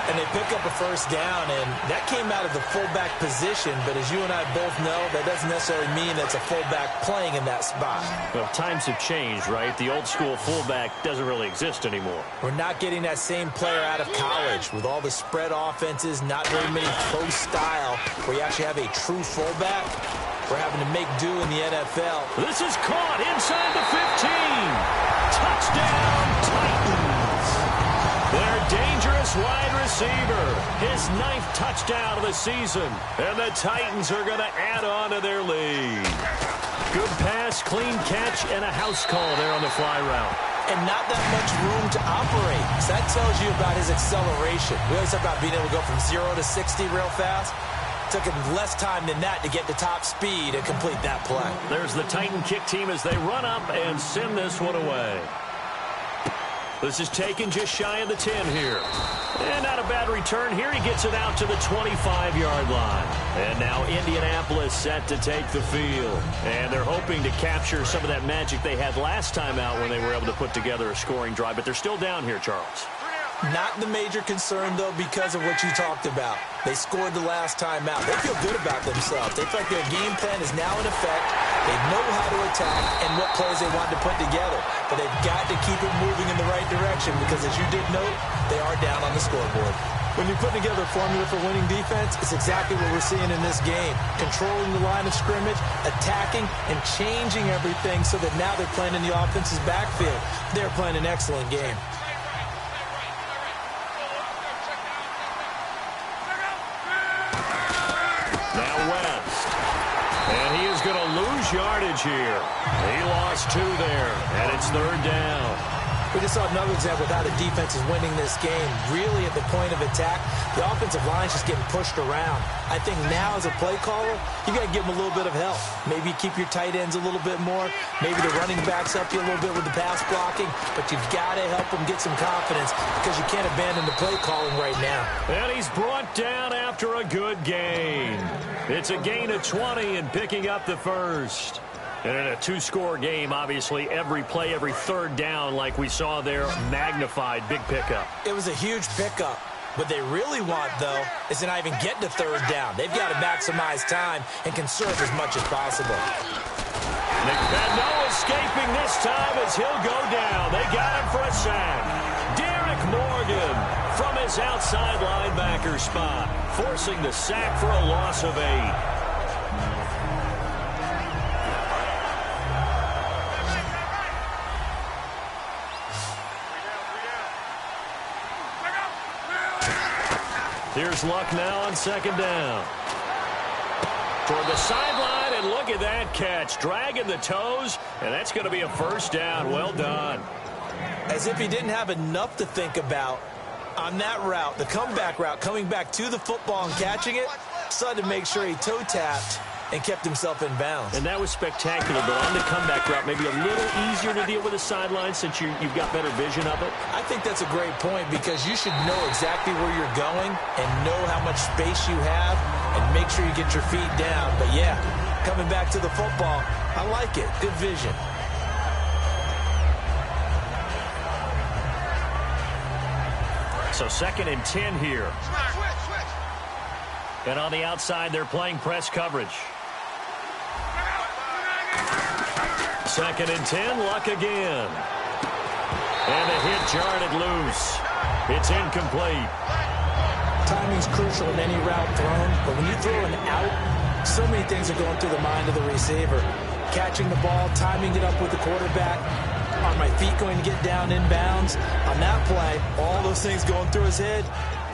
C: And they pick up a first down, and that came out of the fullback position. But as you and I both know, that doesn't necessarily mean that's a fullback playing in that spot.
B: Well, times have changed, right? The old school fullback doesn't really exist anymore.
C: We're not getting that same player out of college with all the spread offenses, not very many pro style, where you actually have a true fullback. We're having to make do in the NFL.
B: This is caught inside the 15. Touchdown, Titans. Their dangerous wide receiver, his 9th touchdown of the season. And the Titans are going to add on to their lead. Good pass, clean catch, and a house call there on the fly route.
C: And not that much room to operate. So that tells you about his acceleration. We always talk about being able to go from 0 to 60 real fast. Took him less time than that to get to top speed and complete that play.
B: There's the Titan kick team as they run up and send this one away. This is taken just shy of the 10 here. And not a bad return here. He gets it out to the 25-yard line. And now Indianapolis set to take the field. And they're hoping to capture some of that magic they had last time out when they were able to put together a scoring drive. But they're still down here, Charles.
C: Not the major concern, though, because of what you talked about. They scored the last time out. They feel good about themselves. They feel like their game plan is now in effect. They know how to attack and what plays they want to put together. But they've got to keep it moving in the right direction because, as you did note, they are down on the scoreboard. When you put together a formula for winning defense, it's exactly what we're seeing in this game. Controlling the line of scrimmage, attacking, and changing everything so that now they're playing in the offense's backfield. They're playing an excellent game.
B: And he is going to lose yardage here. He lost 2 there, and it's 3rd down.
C: We just saw another example of how the defense is winning this game. Really at the point of attack, the offensive line is just getting pushed around. I think now as a play caller, you got to give them a little bit of help. Maybe keep your tight ends a little bit more. Maybe the running backs help you a little bit with the pass blocking. But you've got to help them get some confidence because you can't abandon the play calling right now.
B: And he's brought down after a good gain. It's a gain of 20 and picking up the first. And in a 2-score game, obviously, every play, every 3rd down, like we saw there, magnified, big pickup.
C: It was a huge pickup. What they really want, though, is to not even get to 3rd down. They've got to maximize time and conserve as much as possible.
B: No escaping this time as he'll go down. They got him for a sack. Derek Morgan from his outside linebacker spot, forcing the sack for a loss of 8. Here's Luck now on second down. Toward the sideline, and look at that catch. Dragging the toes, and that's going to be a first down. Well done.
C: As if he didn't have enough to think about on that route, the comeback route, coming back to the football and catching it, decided to make sure he toe-tapped and kept himself in bounds.
B: And that was spectacular, but on the comeback route, maybe a little easier to deal with the sideline since you've got better vision of it.
C: I think that's a great point because you should know exactly where you're going and know how much space you have and make sure you get your feet down. But, yeah, coming back to the football, I like it. Good vision.
B: So 2nd and 10 here. And on the outside, they're playing press coverage. 2nd and 10, Luck again. And a hit jarred it loose. It's incomplete.
C: Timing's crucial in any route thrown, but when you throw an out, so many things are going through the mind of the receiver. Catching the ball, timing it up with the quarterback. Are my feet going to get down in bounds? On that play, all those things going through his head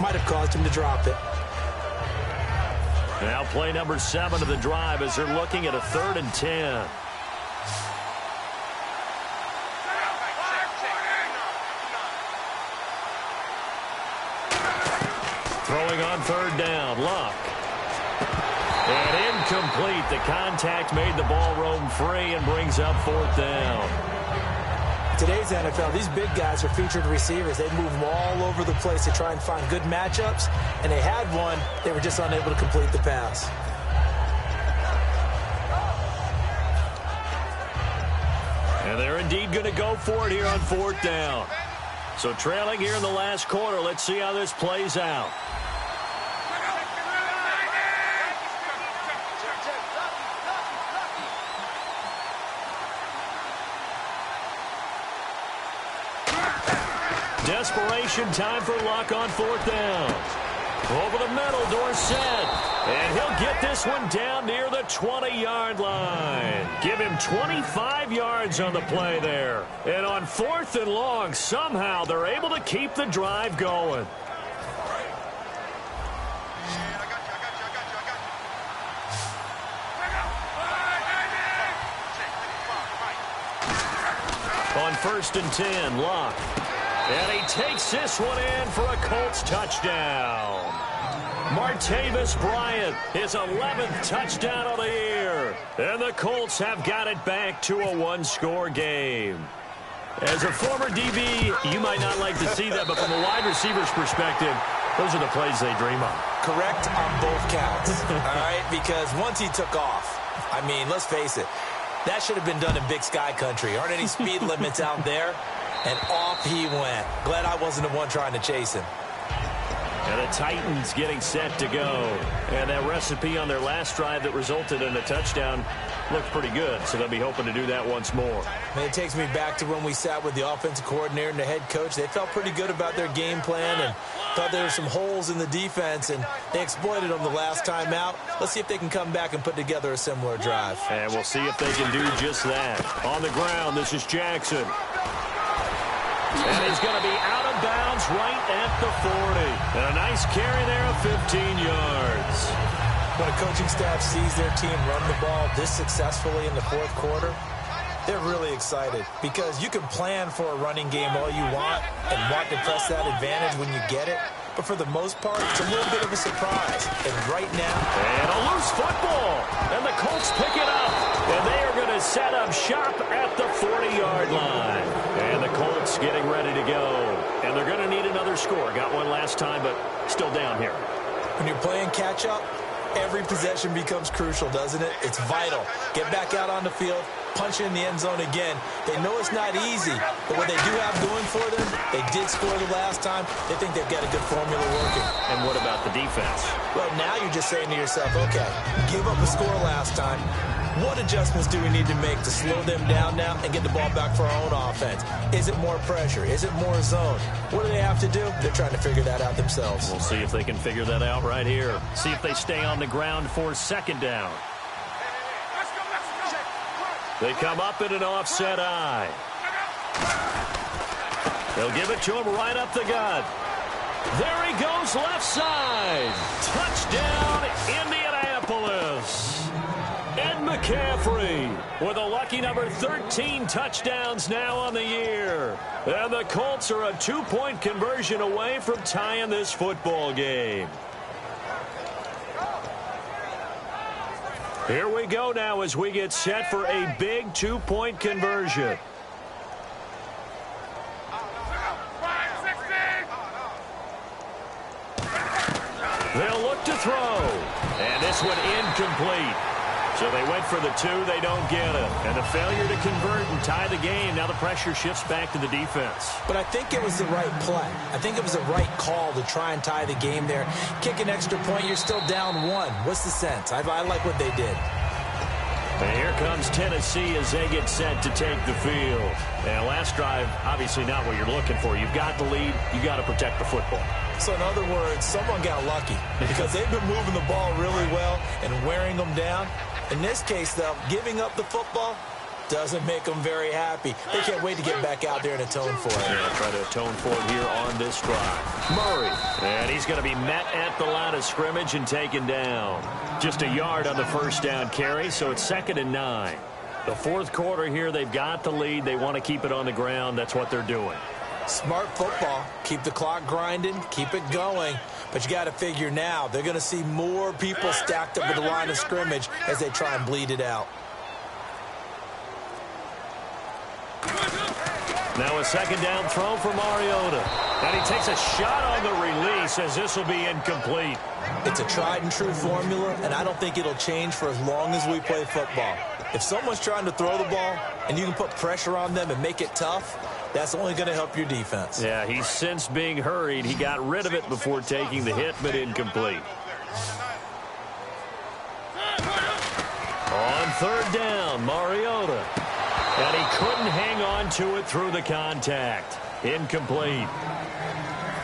C: might have caused him to drop it.
B: Now play number 7 of the drive as they're looking at a 3rd and 10. Throwing on 3rd down, Luck. And incomplete. The contact made the ball roam free and brings up 4th down.
C: Today's NFL, these big guys are featured receivers. They move them all over the place to try and find good matchups, and they had one. They were just unable to complete the pass.
B: And they're indeed going to go for it here on 4th down. So trailing here in the last quarter. Let's see how this plays out. Desperation time for Luck on 4th down. Over the middle, Dorsett. And he'll get this one down near the 20-yard line. Give him 25 yards on the play there. And on 4th and long, somehow they're able to keep the drive going. On 1st and 10, Luck. And he takes this one in for a Colts touchdown. Martavis Bryant, his 11th touchdown of the year. And the Colts have got it back to a one-score game. As a former DB, you might not like to see that, but from a wide receiver's perspective, those are the plays they dream of.
C: Correct on both counts, all right? Because once he took off, I mean, let's face it, that should have been done in Big Sky Country. Aren't any speed limits out there? And off he went. Glad I wasn't the one trying to chase him.
B: And the Titans getting set to go. And that recipe on their last drive that resulted in a touchdown looked pretty good, so they'll be hoping to do that once more.
C: And it takes me back to when we sat with the offensive coordinator and the head coach. They felt pretty good about their game plan and thought there were some holes in the defense, and they exploited them the last time out. Let's see if they can come back and put together a similar drive.
B: And we'll see if they can do just that. On the ground, this is Jackson. And he's going to be out of bounds right at the 40. And a nice carry there of 15 yards.
C: When a coaching staff sees their team run the ball this successfully in the 4th quarter, they're really excited because you can plan for a running game all you want and want to press that advantage when you get it. But for the most part, it's a little bit of a surprise. And right now...
B: And a loose football. And the Colts pick it up. And they are going to set up shop at the 40-yard line. And the Colts getting ready to go. And they're going to need another score. Got one last time, but still down here.
C: When you're playing catch-up, every possession becomes crucial, doesn't it? It's vital. Get back out on the field, punch in the end zone again. They know it's not easy, but what they do have going for them, they did score the last time. They think they've got a good formula working.
B: And what about the defense?
C: Well, now you're just saying to yourself, okay, give up a score last time. What adjustments do we need to make to slow them down now and get the ball back for our own offense? Is it more pressure? Is it more zone? What do they have to do? They're trying to figure that out themselves.
B: We'll see if they can figure that out right here. See if they stay on the ground for 2nd down. They come up in an offset eye. They'll give it to him right up the gut. There he goes left side. Touchdown, Indianapolis. Ed McCaffrey with a lucky number 13 touchdowns now on the year. And the Colts are a 2-point conversion away from tying this football game. Here we go now as we get set for a big 2-point conversion. They'll look to throw. And this one incomplete. So they went for the 2. They don't get it. And the failure to convert and tie the game. Now the pressure shifts back to the defense.
C: But I think it was the right play. I think it was the right call to try and tie the game there. Kick an extra point. You're still down 1. What's the sense? I like what they did.
B: And here comes Tennessee as they get set to take the field. And last drive, obviously not what you're looking for. You've got the lead. You've got to protect the football.
C: So in other words, someone got lucky because they've been moving the ball really well and wearing them down. In this case, though, giving up the football doesn't make them very happy. They can't wait to get back out there and atone for it.
B: Yeah, try to atone for it here on this drive. Murray, and he's going to be met at the line of scrimmage and taken down. Just a yard on the first down carry, so it's 2nd and 9. The fourth quarter here, they've got the lead. They want to keep it on the ground. That's what they're doing.
C: Smart football. Keep the clock grinding. Keep it going. But you got to figure now they're going to see more people stacked up at the line of scrimmage as they try and bleed it out.
B: Now a second down throw for Mariota. And he takes a shot on the release as this will be incomplete.
C: It's a tried and true formula, and I don't think it'll change for as long as we play football. If someone's trying to throw the ball and you can put pressure on them and make it tough, that's only going to help your defense.
B: Yeah, he's since being hurried. He got rid of it before taking the hit, but incomplete. On 3rd down, Mariota. And he couldn't hang on to it through the contact. Incomplete.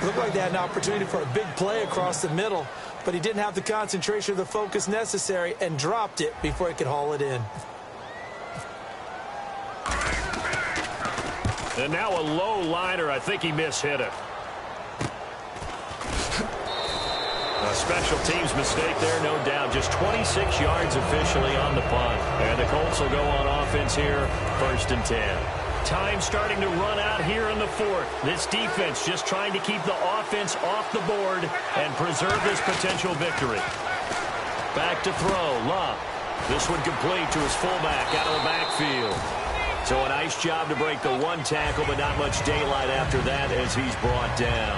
C: Looked like they had an opportunity for a big play across the middle, but he didn't have the concentration or the focus necessary and dropped it before he could haul it in.
B: And now a low liner. I think he mishit it. A special teams mistake there, no doubt. Just 26 yards officially on the punt. And the Colts will go on offense here, 1st and 10. Time starting to run out here in the 4th. This defense just trying to keep the offense off the board and preserve this potential victory. Back to throw, Love. This one complete to his fullback out of the backfield. So a nice job to break the 1 tackle, but not much daylight after that as he's brought down.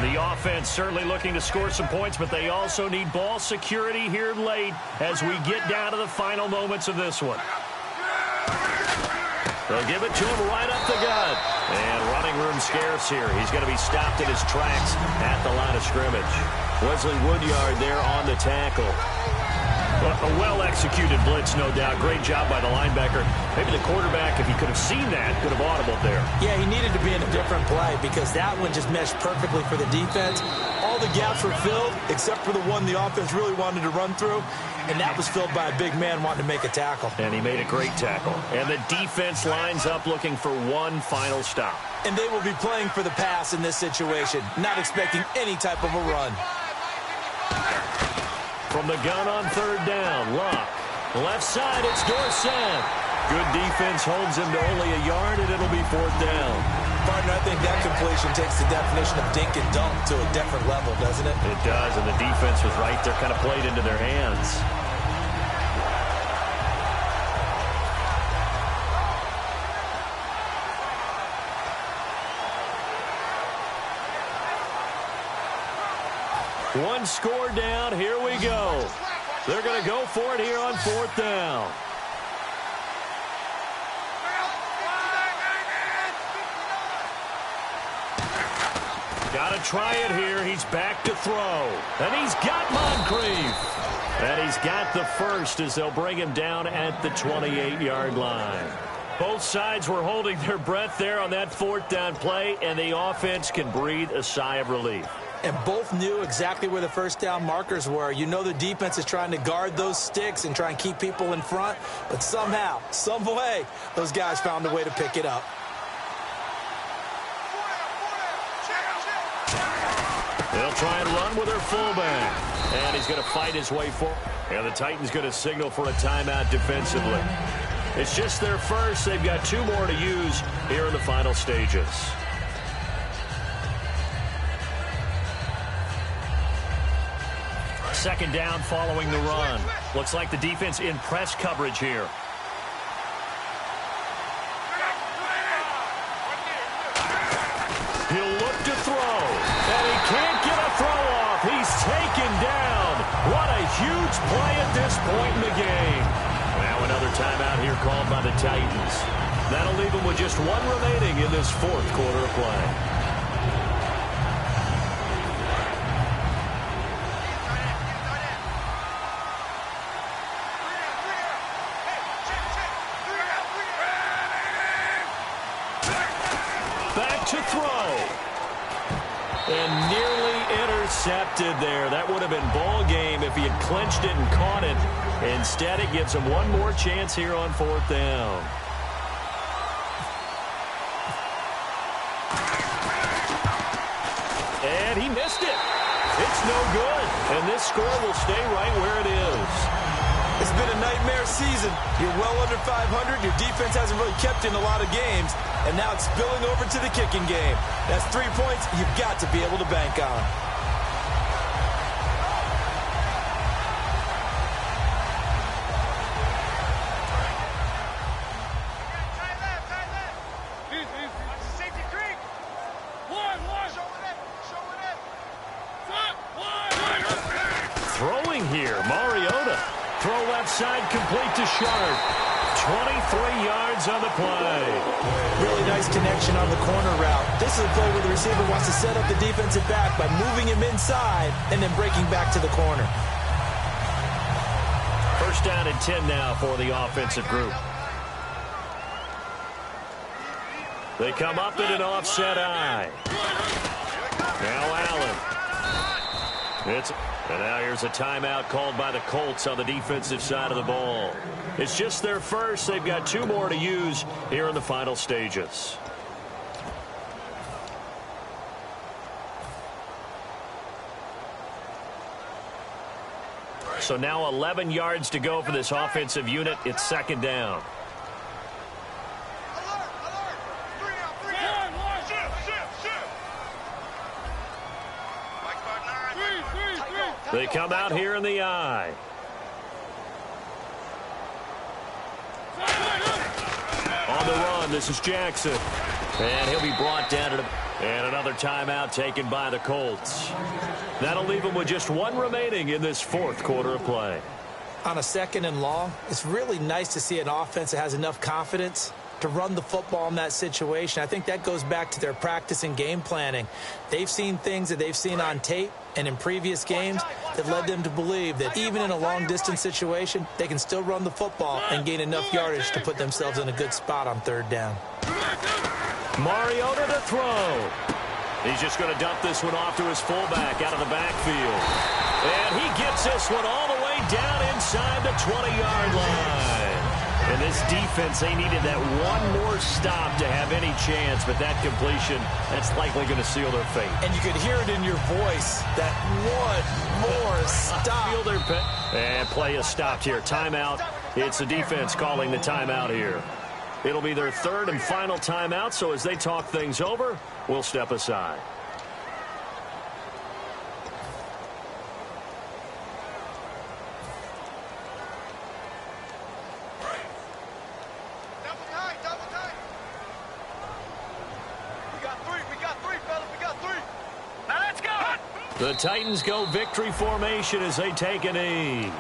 B: The offense certainly looking to score some points, but they also need ball security here late as we get down to the final moments of this one. They'll give it to him right up the gut. And running room scarce here. He's going to be stopped in his tracks at the line of scrimmage. Wesley Woodyard there on the tackle. A well-executed blitz, no doubt. Great job by the linebacker. Maybe the quarterback, if he could have seen that, could have audibled there.
C: Yeah, he needed to be in a different play because that one just meshed perfectly for the defense. All the gaps were filled except for the one the offense really wanted to run through, and that was filled by a big man wanting to make a tackle.
B: And he made a great tackle. And the defense lines up looking for one final stop.
C: And they will be playing for the pass in this situation, not expecting any type of a run.
B: From the gun on 3rd down, Luck. Left side, it's Dorsett. Good defense holds him to only a yard, and it'll be 4th down.
C: Partner, I think that completion takes the definition of dink and dunk to a different level, doesn't it?
B: It does, and the defense was right there, kind of played into their hands. One score down. Here we go. They're going to go for it here on 4th down. Got to try it here. He's back to throw. And he's got Moncrief. And he's got the first as they'll bring him down at the 28-yard line. Both sides were holding their breath there on that 4th down play, and the offense can breathe a sigh of relief.
C: and both knew exactly where the first down markers were. You know the defense is trying to guard those sticks and try and keep people in front, but somehow, some way, those guys found a way to pick it up.
B: They'll try and run with their fullback. And he's going to fight his way forward. And the Titans going to signal for a timeout defensively. It's just their first. They've got 2 more to use here in the final stages. Second down following the run. Looks like the defense in press coverage here. He'll look to throw. And he can't get a throw off. He's taken down. What a huge play at this point in the game. Now another timeout here called by the Titans. That'll leave them with just 1 remaining in this 4th quarter of play. Back to throw. And nearly intercepted there. That would have been ball game if he had clinched it and caught it. Instead, it gives him 1 more chance here on 4th down. And he missed it. It's no good. And this score will stay right where it is.
C: It's been a nightmare season. You're well under 500. Your defense hasn't really kept in a lot of games. And now it's spilling over to the kicking game. That's 3 points you've got to be able to bank on.
B: Throwing here, Mariota. Throw left side complete to Sharp. 23 yards on the play.
C: Really nice connection on the corner route. This is a play where the receiver wants to set up the defensive back by moving him inside and then breaking back to the corner.
B: First down and 10 now for the offensive group. They come up in an offset eye. Now Allen. And now here's a timeout called by the Colts on the defensive side of the ball. It's just their first. They've got 2 more to use here in the final stages. So now 11 yards to go for this offensive unit. It's second down. They come out here in the eye. On the run, this is Jackson. And he'll be brought down to the... And another timeout taken by the Colts. That'll leave them with just 1 remaining in this 4th quarter of play.
C: On a 2nd and long, it's really nice to see an offense that has enough confidence to run the football in that situation. I think that goes back to their practice and game planning. They've seen things that they've seen on tape and in previous games that led them to believe that even in a long-distance situation, they can still run the football and gain enough yardage to put themselves in a good spot on 3rd down.
B: Mariota to throw. He's just going to dump this one off to his fullback out of the backfield. And he gets this one all the way down inside the 20-yard line. And this defense, they needed that 1 more stop to have any chance, but that completion, that's likely going to seal their fate.
C: And you could hear it in your voice, that 1 more stop.
B: And play is stopped here. Timeout. It's the defense calling the timeout here. It'll be their 3rd and final timeout, so as they talk things over, we'll step aside. The Titans go victory formation as they take a knee.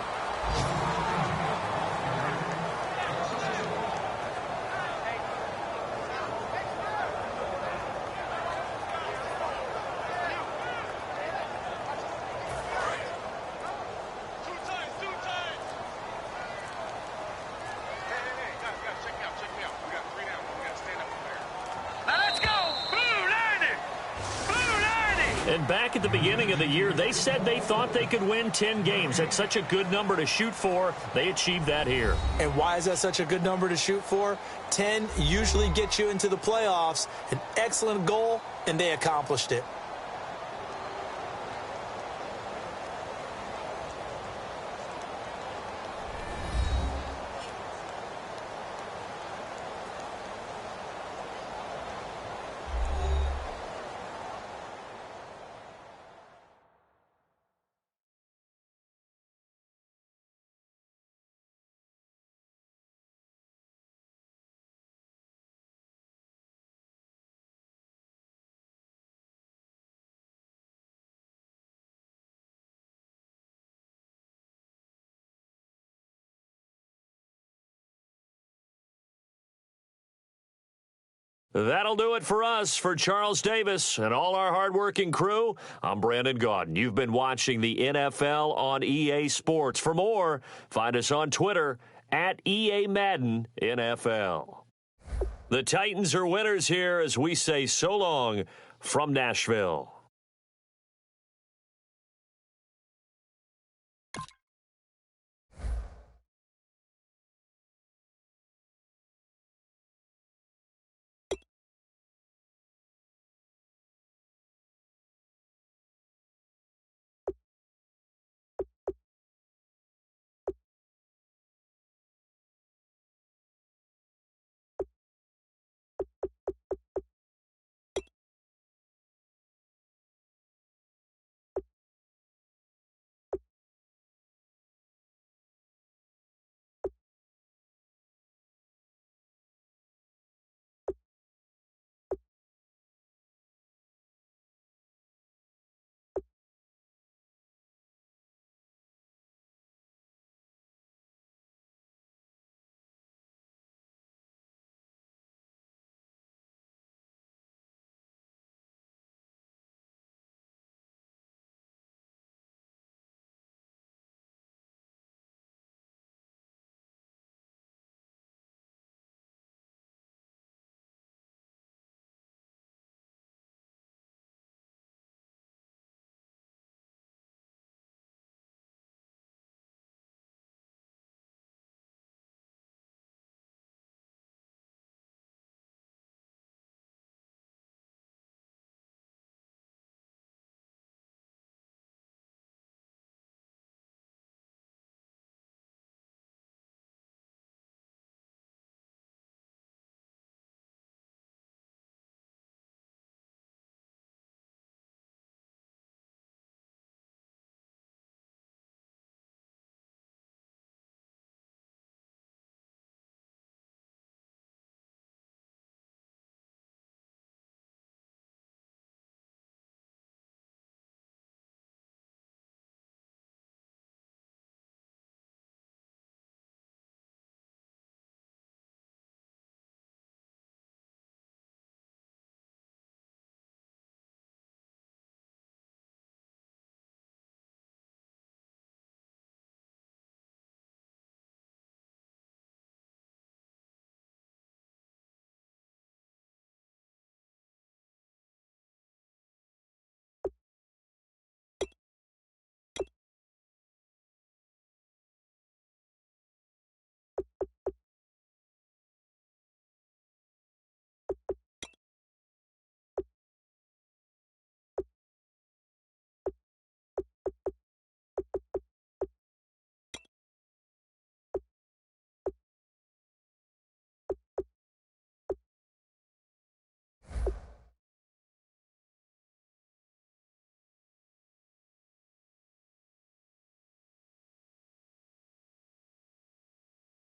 B: And back at the beginning of the year, they said they thought they could win 10 games. That's such a good number to shoot for. They achieved that here.
C: And why is that such a good number to shoot for? 10 usually gets you into the playoffs. An excellent goal, and they accomplished it.
B: That'll do it for us. For Charles Davis and all our hardworking crew, I'm Brandon Gaudin. You've been watching the NFL on EA Sports. For more, find us on Twitter at EA Madden NFL. The Titans are winners here as we say so long from Nashville.